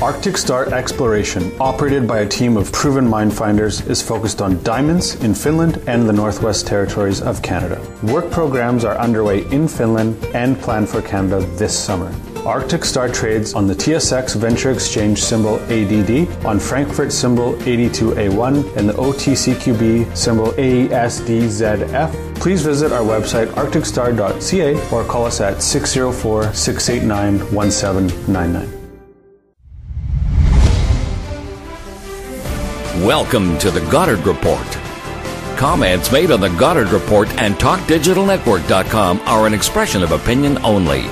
Arctic Star Exploration, operated by a team of proven mine finders, is focused on diamonds in Finland and the Northwest Territories of Canada. Work programs are underway in Finland and planned for Canada this summer. Arctic Star trades on the TSX Venture Exchange symbol ADD, on Frankfurt symbol 82A1, and the OTCQB symbol AESDZF. Please visit our website arcticstar.ca or call us at 604-689-1799. Welcome to the Goddard Report. Comments made on the Goddard Report and TalkDigitalNetwork.com are an expression of opinion only.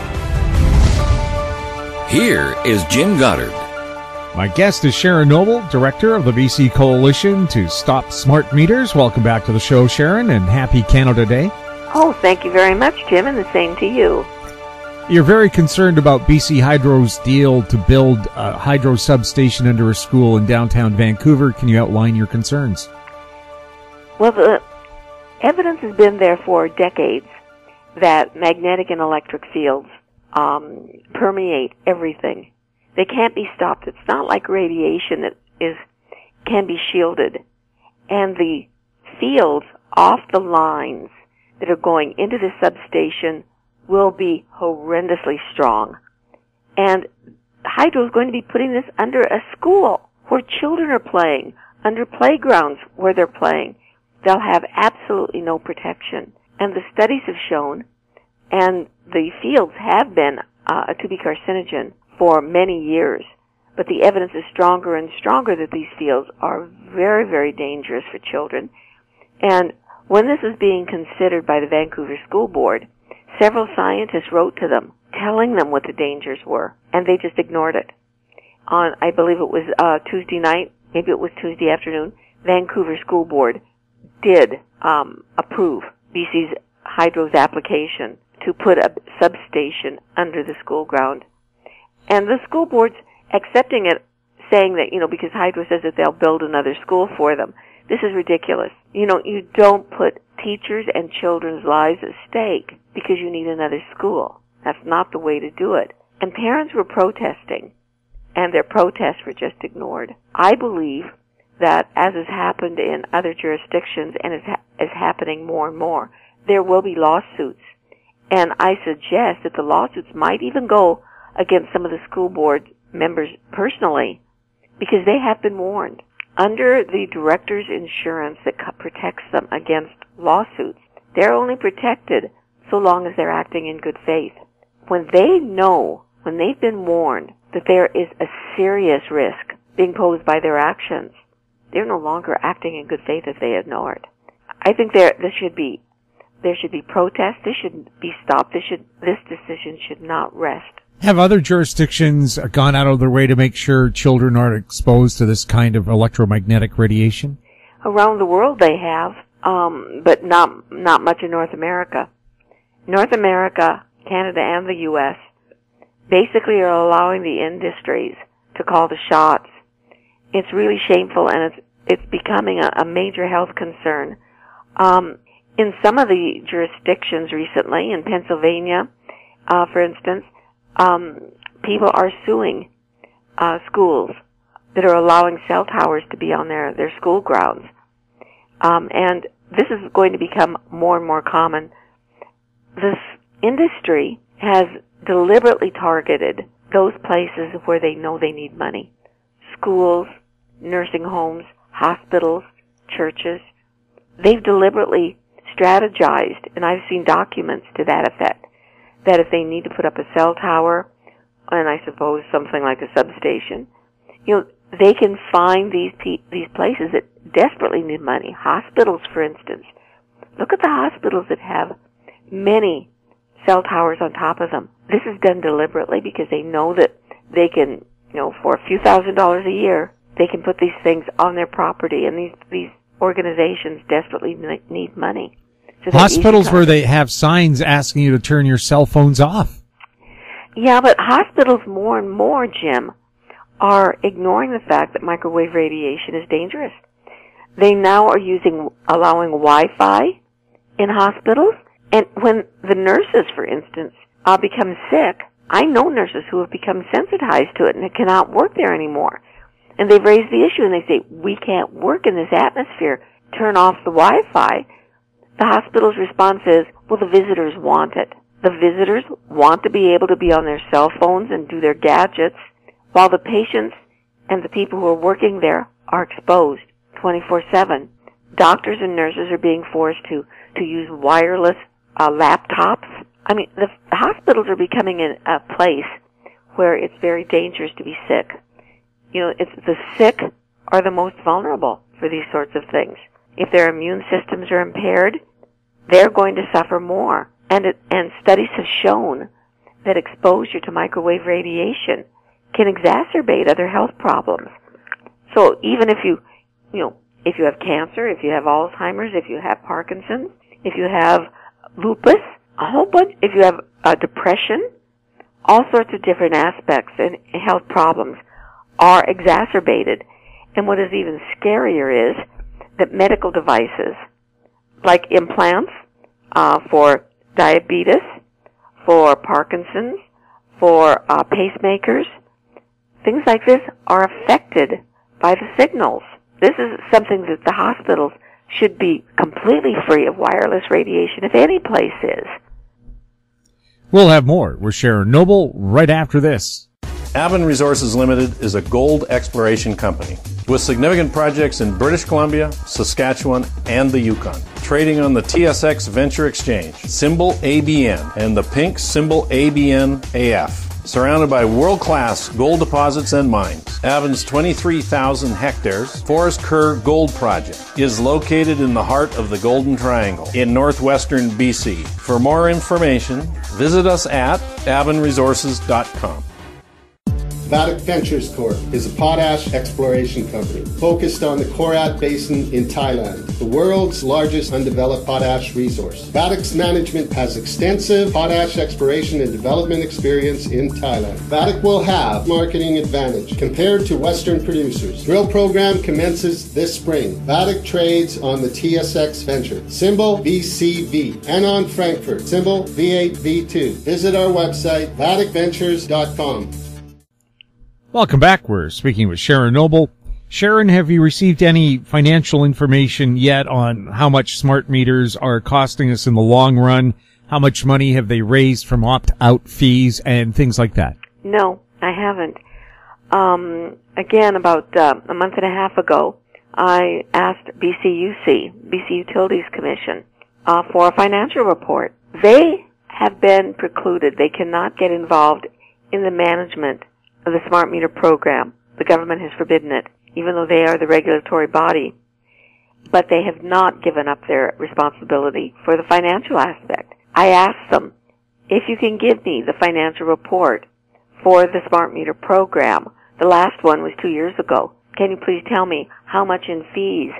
Here is Jim Goddard. My guest is Sharon Noble, Director of the BC Coalition to Stop Smart Meters. Welcome back to the show, Sharon, and happy Canada Day. Oh, thank you very much, Jim, and the same to you. You're very concerned about BC Hydro's deal to build a hydro substation under a school in downtown Vancouver. Can you outline your concerns? Well, the evidence has been there for decades that magnetic and electric fields permeate everything. They can't be stopped. It's not like radiation that can be shielded. And the fields off the lines that are going into the substation will be horrendously strong. And Hydro is going to be putting this under a school where children are playing, under playgrounds where they're playing. They'll have absolutely no protection. And the studies have shown, and the fields have been to be carcinogen for many years, but the evidence is stronger and stronger that these fields are very, very dangerous for children. And when this was being considered by the Vancouver School Board, several scientists wrote to them, telling them what the dangers were, and they just ignored it. On, I believe it was Tuesday night, maybe it was Tuesday afternoon, Vancouver School Board did approve BC's Hydro's application to put a substation under the school ground. And the school board's accepting it, saying that, because Hydro says that they'll build another school for them. This is ridiculous. You don't put teachers and children's lives at stake because you need another school. That's not the way to do it. And parents were protesting, and their protests were just ignored. I believe that, as has happened in other jurisdictions and is happening more and more, there will be lawsuits. And I suggest that the lawsuits might even go against some of the school board members personally, because they have been warned. Under the director's insurance that protects them against lawsuits, they're only protected so long as they're acting in good faith. When they know, when they've been warned that there is a serious risk being posed by their actions, they're no longer acting in good faith if they ignore it. I think there should be protests. This should be stopped. This decision should not rest. Have other jurisdictions gone out of their way to make sure children aren't exposed to this kind of electromagnetic radiation? Around the world they have, but not much in North America. North America, Canada, and the U.S. basically are allowing the industries to call the shots. It's really shameful, and it's becoming a major health concern. In some of the jurisdictions recently, in Pennsylvania, for instance, people are suing schools that are allowing cell towers to be on their school grounds. And this is going to become more and more common. This industry has deliberately targeted those places where they know they need money. Schools, nursing homes, hospitals, churches. They've deliberately strategized, and I've seen documents to that effect, that if they need to put up a cell tower, and I suppose something like a substation, they can find these places that desperately need money. Hospitals, for instance. Look at the hospitals that have many cell towers on top of them. This is done deliberately because they know that they can, for a few $1,000s a year, they can put these things on their property, and these organizations desperately need money. So hospitals where they have signs asking you to turn your cell phones off. Yeah, but hospitals more and more, Jim, are ignoring the fact that microwave radiation is dangerous. They now are allowing Wi-Fi in hospitals, and when the nurses, for instance, become sick, I know nurses who have become sensitized to it and cannot work there anymore. And they've raised the issue and they say, we can't work in this atmosphere. Turn off the Wi-Fi. The hospital's response is, well, the visitors want it. The visitors want to be able to be on their cell phones and do their gadgets, while the patients and the people who are working there are exposed 24/7. Doctors and nurses are being forced to use wireless laptops. I mean, the hospitals are becoming a place where it's very dangerous to be sick. You know, it's the sick are the most vulnerable for these sorts of things. If their immune systems are impaired, they're going to suffer more. And studies have shown that exposure to microwave radiation can exacerbate other health problems. So even if you have cancer, if you have Alzheimer's, if you have Parkinson's, if you have lupus, a whole bunch, if you have depression, all sorts of different aspects and health problems are exacerbated. And what is even scarier is that medical devices, like implants for diabetes, for Parkinson's, for pacemakers, things like this are affected by the signals. This is something that the hospitals should be completely free of wireless radiation, if any place is. We'll have more with Sharon Noble right after this. Avon Resources Limited is a gold exploration company with significant projects in British Columbia, Saskatchewan, and the Yukon. Trading on the TSX Venture Exchange, symbol ABN, and the pink symbol ABN-AF. Surrounded by world-class gold deposits and mines, Avon's 23,000 hectares Forest Kerr Gold Project is located in the heart of the Golden Triangle in northwestern BC. For more information, visit us at avonresources.com. Vatic Ventures Corp. is a potash exploration company focused on the Korat Basin in Thailand, the world's largest undeveloped potash resource. Vatic's management has extensive potash exploration and development experience in Thailand. Vatic will have marketing advantage compared to Western producers. Drill program commences this spring. Vatic trades on the TSX Venture, symbol VCV, and on Frankfurt, symbol V8V2. Visit our website, vaticventures.com. Welcome back. We're speaking with Sharon Noble. Sharon, have you received any financial information yet on how much smart meters are costing us in the long run? How much money have they raised from opt-out fees and things like that? No, I haven't. Again, about a month and a half ago, I asked BC Utilities Commission, for a financial report. They have been precluded. They cannot get involved in the management of the smart meter program. The government has forbidden it, even though they are the regulatory body. But they have not given up their responsibility for the financial aspect. I asked them, if you can give me the financial report for the smart meter program, the last one was 2 years ago, can you please tell me how much in fees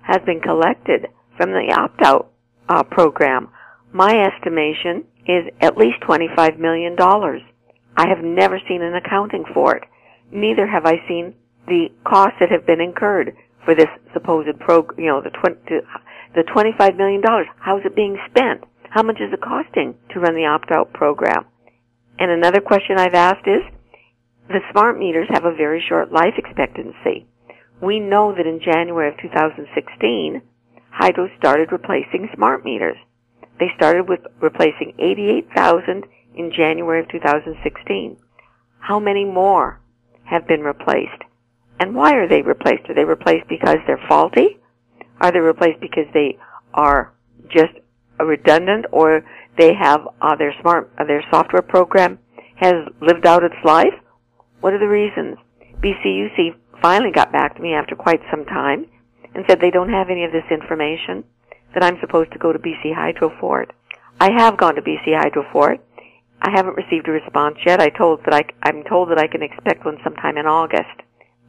has been collected from the opt-out program? My estimation is at least $25 million. I have never seen an accounting for it. Neither have I seen the costs that have been incurred for this supposed the $25 million. How is it being spent? How much is it costing to run the opt-out program? And another question I've asked is, the smart meters have a very short life expectancy. We know that in January of 2016, Hydro started replacing smart meters. They started with replacing 88,000 in January of 2016. How many more have been replaced? And why are they replaced? Are they replaced because they're faulty? Are they replaced because they are just redundant, or they have their software program has lived out its life? What are the reasons? BCUC finally got back to me after quite some time and said they don't have any of this information, that I'm supposed to go to BC Hydro for it. I have gone to BC Hydro for it. I haven't received a response yet. I'm told that I can expect one sometime in August.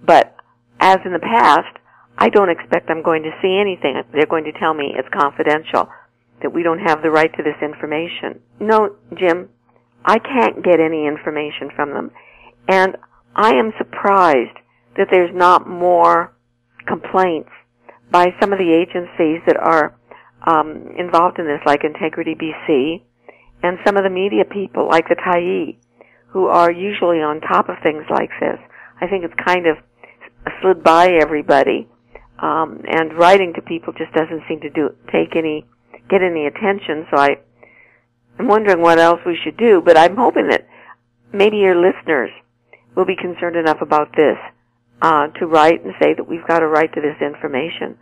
But as in the past, I don't expect I'm going to see anything. They're going to tell me it's confidential, that we don't have the right to this information. No, Jim, I can't get any information from them. And I am surprised that there's not more complaints by some of the agencies that are involved in this, like Integrity BC, and some of the media people, like the Tyee, who are usually on top of things like this. I think it's kind of slid by everybody, and writing to people just doesn't seem to get any attention. So I'm wondering what else we should do, but I'm hoping that maybe your listeners will be concerned enough about this to write and say that we've got a right to this information.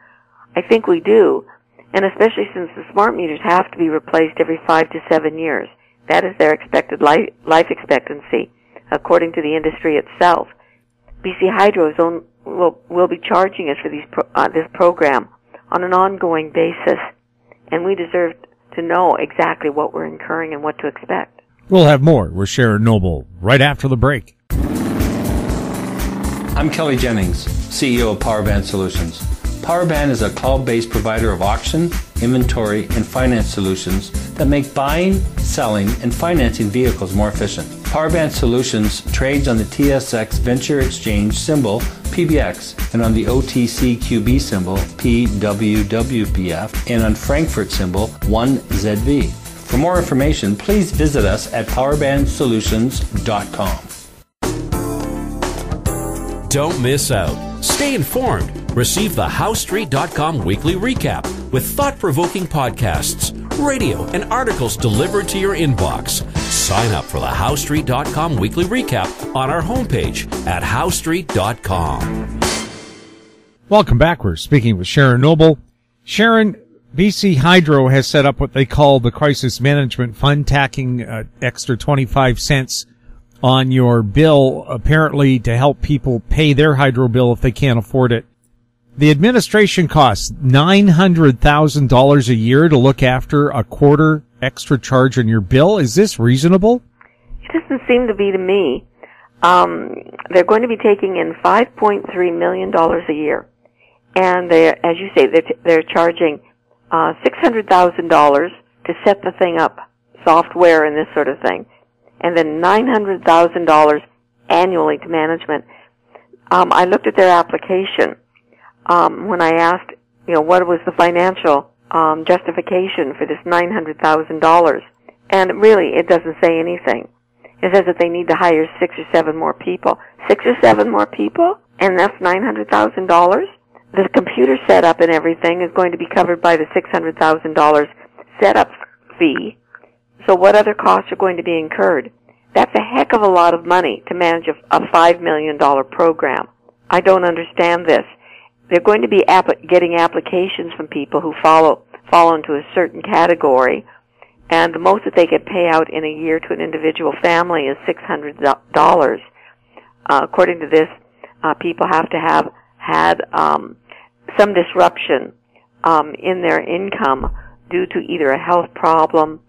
I think we do, and especially since the smart meters have to be replaced every 5 to 7 years. That is their expected life expectancy, according to the industry itself. BC Hydro will be charging us for this program on an ongoing basis, and we deserve to know exactly what we're incurring and what to expect. We'll have more with Sharon Noble right after the break. I'm Kelly Jennings, CEO of Powerband Solutions. Powerband is a cloud-based provider of auction, inventory, and finance solutions that make buying, selling, and financing vehicles more efficient. Powerband Solutions trades on the TSX Venture Exchange symbol PBX and on the OTCQB symbol PWWPF and on Frankfurt symbol 1ZV. For more information, please visit us at powerbandsolutions.com. Don't miss out. Stay informed. Receive the HowStreet.com weekly recap with thought-provoking podcasts, radio, and articles delivered to your inbox. Sign up for the HowStreet.com weekly recap on our homepage at HowStreet.com. Welcome back. We're speaking with Sharon Noble. Sharon, BC Hydro has set up what they call the Crisis Management Fund, tacking extra 25 cents on your bill, apparently to help people pay their hydro bill if they can't afford it. The administration costs $900,000 a year to look after a quarter extra charge on your bill. Is this reasonable? It doesn't seem to be to me. They're going to be taking in $5.3 million a year. And as you say, they're charging $600,000 to set the thing up, software and this sort of thing, and then $900,000 annually to management. I looked at their application when I asked, what was the financial justification for this $900,000, and really it doesn't say anything. It says that they need to hire 6 or 7 more people. 6 or 7 more people, and that's $900,000. The computer setup and everything is going to be covered by the $600,000 setup fee. So what other costs are going to be incurred? That's a heck of a lot of money to manage a $5 million program. I don't understand this. They're going to be getting applications from people who fall into a certain category, and the most that they could pay out in a year to an individual family is $600. According to this, people have to have had some disruption in their income due to either a health problem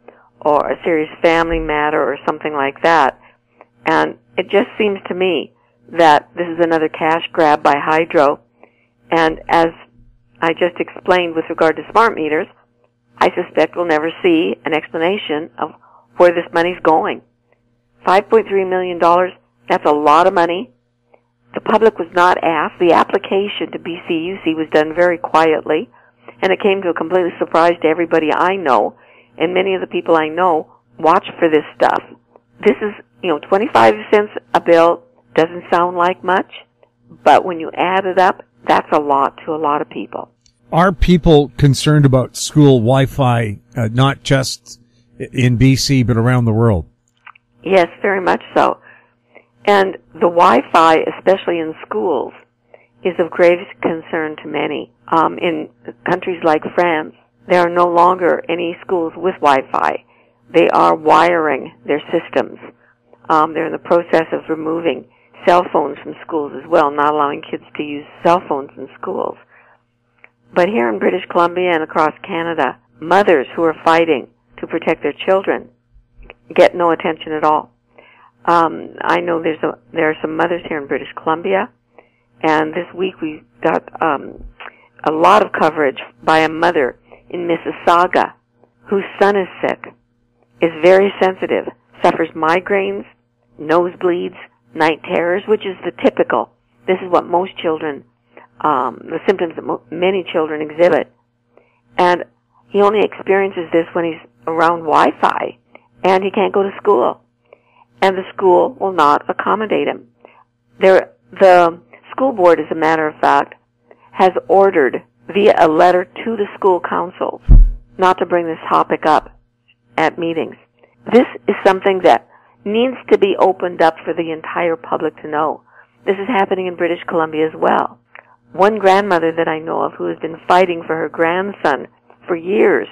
or a serious family matter or something like that. And it just seems to me that this is another cash grab by Hydro. And as I just explained with regard to smart meters, I suspect we'll never see an explanation of where this money's going. $5.3 million, that's a lot of money. The public was not asked. The application to BCUC was done very quietly, and it came to a complete surprise to everybody I know, and many of the people I know watch for this stuff. This is, 25 cents a bill doesn't sound like much, but when you add it up, that's a lot to a lot of people. Are people concerned about school Wi-Fi, not just in BC, but around the world? Yes, very much so. And the Wi-Fi, especially in schools, is of gravest concern to many. In countries like France, there are no longer any schools with Wi-Fi. They are wiring their systems. They're in the process of removing cell phones from schools as well, not allowing kids to use cell phones in schools. But here in British Columbia and across Canada, mothers who are fighting to protect their children get no attention at all. I know there are some mothers here in British Columbia, and this week we got a lot of coverage by a mother in Mississauga whose son is sick, is very sensitive, suffers migraines, nosebleeds, night terrors, which is the typical. This is what most children, the symptoms that many children exhibit. And he only experiences this when he's around Wi-Fi, and he can't go to school. and the school will not accommodate him. The school board, as a matter of fact, has ordered via a letter to the school councils not to bring this topic up at meetings. This is something that needs to be opened up for the entire public to know. This is happening in British Columbia as well. One grandmother that I know of who has been fighting for her grandson for years,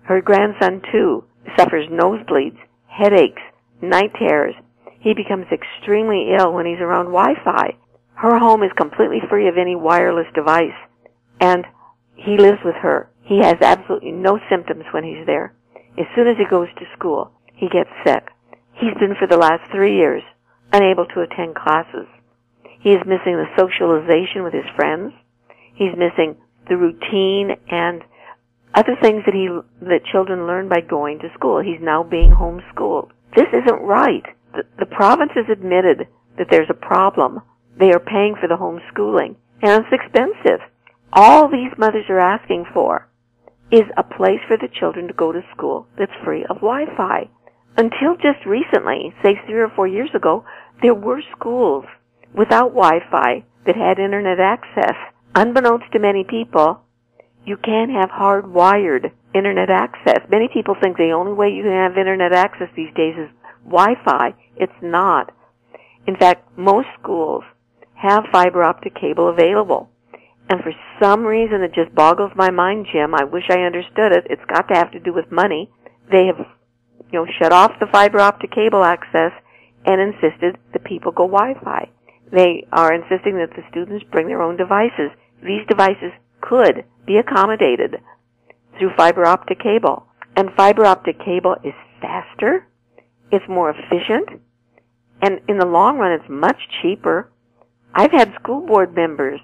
her grandson too suffers nosebleeds, headaches, night terrors. He becomes extremely ill when he's around Wi-Fi. Her home is completely free of any wireless device, and he lives with her. He has absolutely no symptoms when he's there. As soon as he goes to school, he gets sick. He's been for the last 3 years unable to attend classes. He is missing the socialization with his friends. He's missing the routine and other things that children learn by going to school. He's now being homeschooled. This isn't right. The province has admitted that there's a problem. They are paying for the homeschooling, and it's expensive. All these mothers are asking for is a place for the children to go to school that's free of Wi-Fi. Until just recently, say 3 or 4 years ago, there were schools without Wi-Fi that had internet access. Unbeknownst to many people, you can't have hardwired internet access. Many people think the only way you can have internet access these days is Wi-Fi. It's not. In fact, most schools have fiber optic cable available. And for some reason, it just boggles my mind, Jim. I wish I understood it. It's got to have to do with money. They have, shut off the fiber optic cable access and insisted that people go Wi-Fi. They are insisting that the students bring their own devices. These devices could be accommodated through fiber optic cable. And fiber optic cable is faster, it's more efficient, and in the long run, it's much cheaper. I've had school board members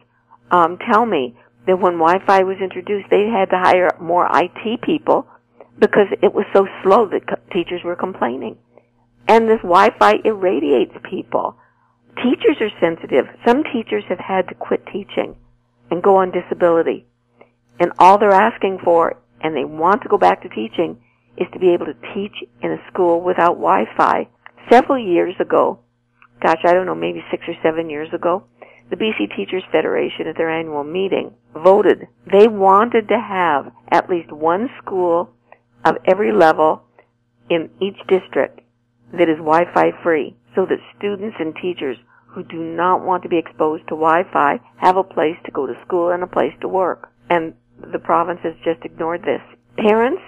tell me that when Wi-Fi was introduced, they had to hire more IT people because it was so slow that teachers were complaining. And this Wi-Fi irradiates people. Teachers are sensitive. Some teachers have had to quit teaching and go on disability. And all they're asking for, and they want to go back to teaching, is to be able to teach in a school without Wi-Fi. Several years ago, maybe 6 or 7 years ago, the BC Teachers Federation at their annual meeting voted. They wanted to have at least one school of every level in each district that is Wi-Fi free, so that students and teachers who do not want to be exposed to Wi-Fi have a place to go to school and a place to work. And the province has just ignored this. Parents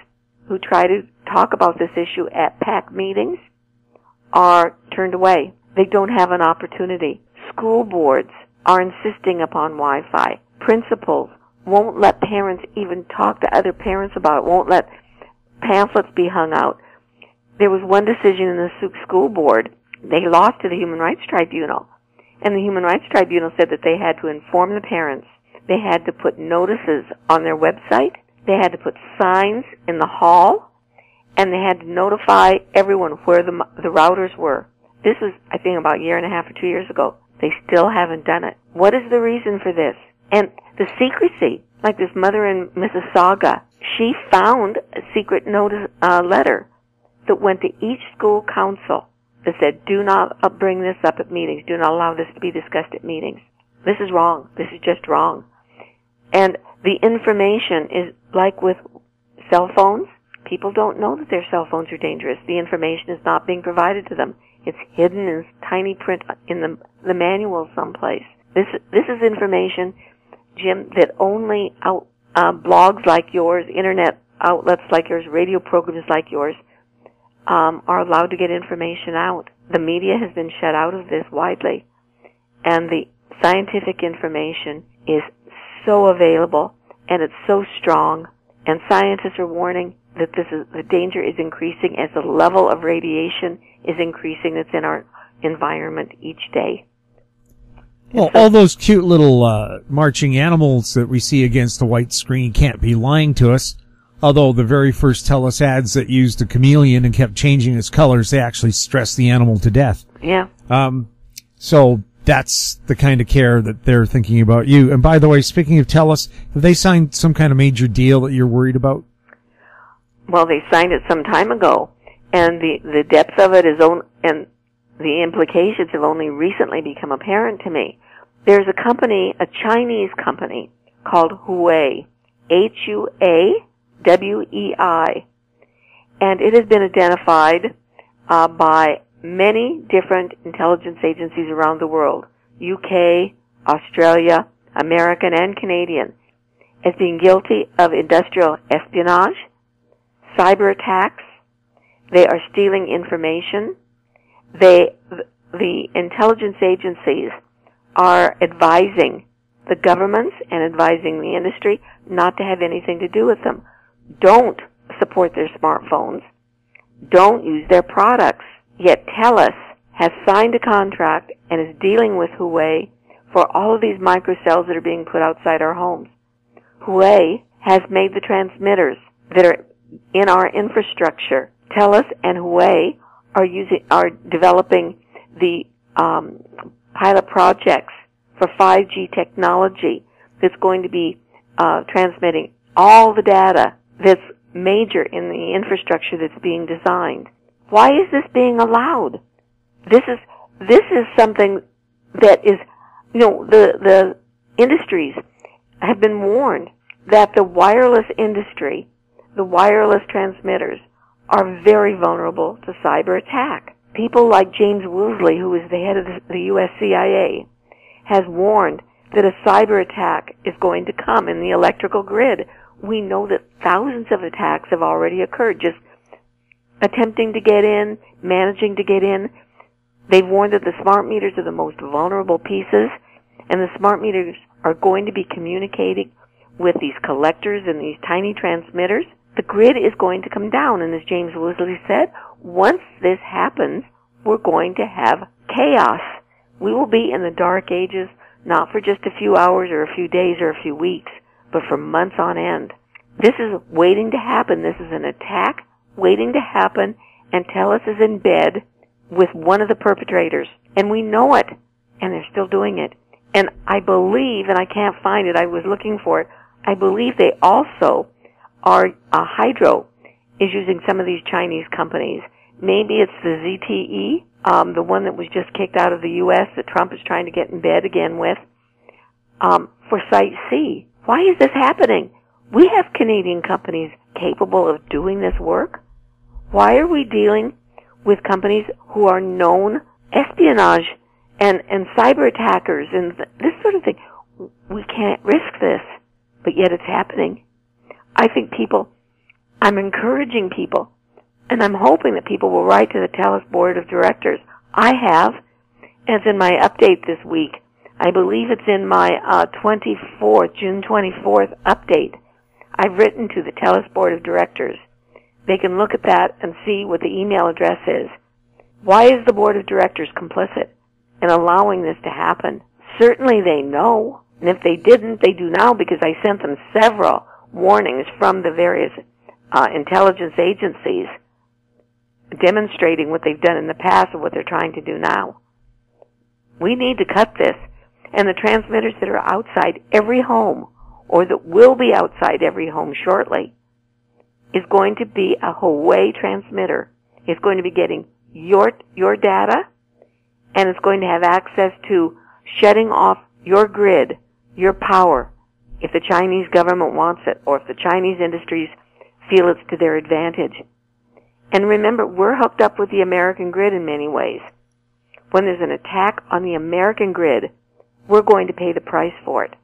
who try to talk about this issue at PAC meetings are turned away. They don't have an opportunity. School boards are insisting upon Wi-Fi. Principals won't let parents even talk to other parents about it, won't let pamphlets be hung out. There was one decision in the Sault School Board. They lost to the Human Rights Tribunal. And the Human Rights Tribunal said that they had to inform the parents. They had to put notices on their website. They had to put signs in the hall. And they had to notify everyone where the routers were. This was, I think, about a year and a half or 2 years ago. They still haven't done it. What is the reason for this? And the secrecy, like this mother in Mississauga, she found a secret notice letter that went to each school council that said, do not bring this up at meetings. Do not allow this to be discussed at meetings. This is wrong. This is just wrong. And the information is like with cell phones. People don't know that their cell phones are dangerous. The information is not being provided to them. It's hidden in tiny print in the manual someplace. This is information, Jim, that only blogs like yours, internet outlets like yours, radio programs like yours, are allowed to get information out. The media has been shut out of this widely. And the scientific information is so available, and it's so strong, and scientists are warning that the danger is increasing as the level of radiation is increasing that's in our environment each day. Well, all those cute little marching animals that we see against the white screen can't be lying to us. Although the very first TELUS ads that used a chameleon and kept changing its colors, they actually stressed the animal to death. Yeah. So that's the kind of care that they're thinking about you. And by the way, speaking of TELUS, have they signed some kind of major deal that you're worried about? Well, they signed it some time ago, and the depth of it and the implications have only recently become apparent to me. There's a company, a Chinese company, called Huawei, Huawei, and it has been identified by many different intelligence agencies around the world, UK, Australia, American, and Canadian, as being guilty of industrial espionage, cyber attacks. They are stealing information. The intelligence agencies are advising the governments and advising the industry not to have anything to do with them. Don't support their smartphones. Don't use their products. Yet TELUS has signed a contract and is dealing with Huawei for all of these microcells that are being put outside our homes. Huawei has made the transmitters that are in our infrastructure. TELUS and Huawei are developing the pilot projects for 5G technology that's going to be transmitting all the data that's major in the infrastructure that's being designed. Why is this being allowed? This is something that is, the industries have been warned that the wireless industry, the wireless transmitters, are very vulnerable to cyber attack. People like James Woolsey, who is the head of the U.S. CIA, has warned that a cyber attack is going to come in the electrical grid. We know that thousands of attacks have already occurred, just attempting to get in, managing to get in. They've warned that the smart meters are the most vulnerable pieces, and the smart meters are going to be communicating with these collectors and these tiny transmitters. The grid is going to come down, and as James Woolsey said, once this happens, we're going to have chaos. We will be in the dark ages, not for just a few hours or a few days or a few weeks, but for months on end. This is waiting to happen. This is an attack waiting to happen, and TELUS is in bed with one of the perpetrators. And we know it, and they're still doing it. And I believe, and I can't find it, I was looking for it, I believe they also are, Hydro is using some of these Chinese companies. Maybe it's the ZTE, the one that was just kicked out of the U.S. that Trump is trying to get in bed again with, for Site C. Why is this happening? We have Canadian companies capable of doing this work. Why are we dealing with companies who are known espionage and cyber attackers and this sort of thing? We can't risk this, but yet it's happening. I think I'm encouraging people, and I'm hoping that people will write to the TELUS Board of Directors. I have, and it's in my update this week. I believe it's in my June 24th update. I've written to the TELUS Board of Directors. They can look at that and see what the email address is. Why is the Board of Directors complicit in allowing this to happen? Certainly they know, and if they didn't, they do now, because I sent them several warnings from the various intelligence agencies demonstrating what they've done in the past and what they're trying to do now. We need to cut this, and the transmitters that are outside every home, or that will be outside every home shortly, is going to be a Huawei transmitter. It's going to be getting your data, and it's going to have access to shutting off your grid, your power, if the Chinese government wants it, or if the Chinese industries feel it's to their advantage. And remember, we're hooked up with the American grid in many ways. When there's an attack on the American grid, we're going to pay the price for it.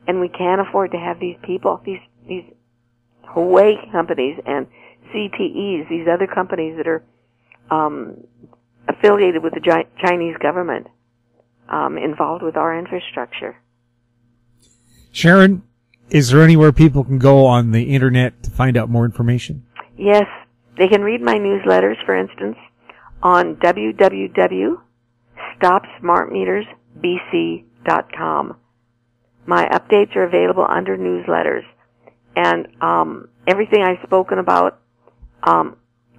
And we can't afford to have these people, these Huawei companies and CTEs, these other companies that are affiliated with the Chinese government, involved with our infrastructure. Sharon, is there anywhere people can go on the internet to find out more information? Yes, they can read my newsletters, for instance, on www.stopsmartmetersbc.com. My updates are available under newsletters, and everything I've spoken about,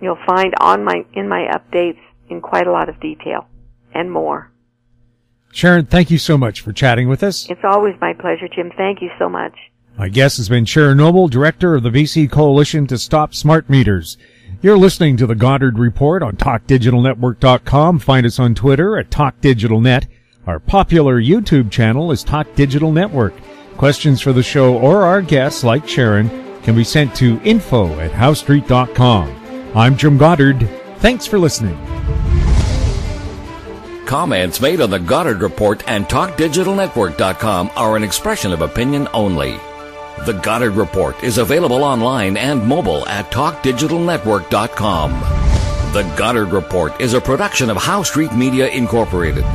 you'll find in my updates in quite a lot of detail and more. Sharon, thank you so much for chatting with us. It's always my pleasure, Jim. Thank you so much. My guest has been Sharon Noble, Director of the BC Coalition to Stop Smart Meters. You're listening to the Goddard Report on TalkDigitalNetwork.com. Find us on Twitter at TalkDigitalNet. Our popular YouTube channel is Talk Digital Network. Questions for the show or our guests, like Sharon, can be sent to info@howstreet.com. I'm Jim Goddard. Thanks for listening. Comments made on the Goddard Report and TalkDigitalNetwork.com are an expression of opinion only. The Goddard Report is available online and mobile at TalkDigitalNetwork.com. The Goddard Report is a production of How Street Media Incorporated.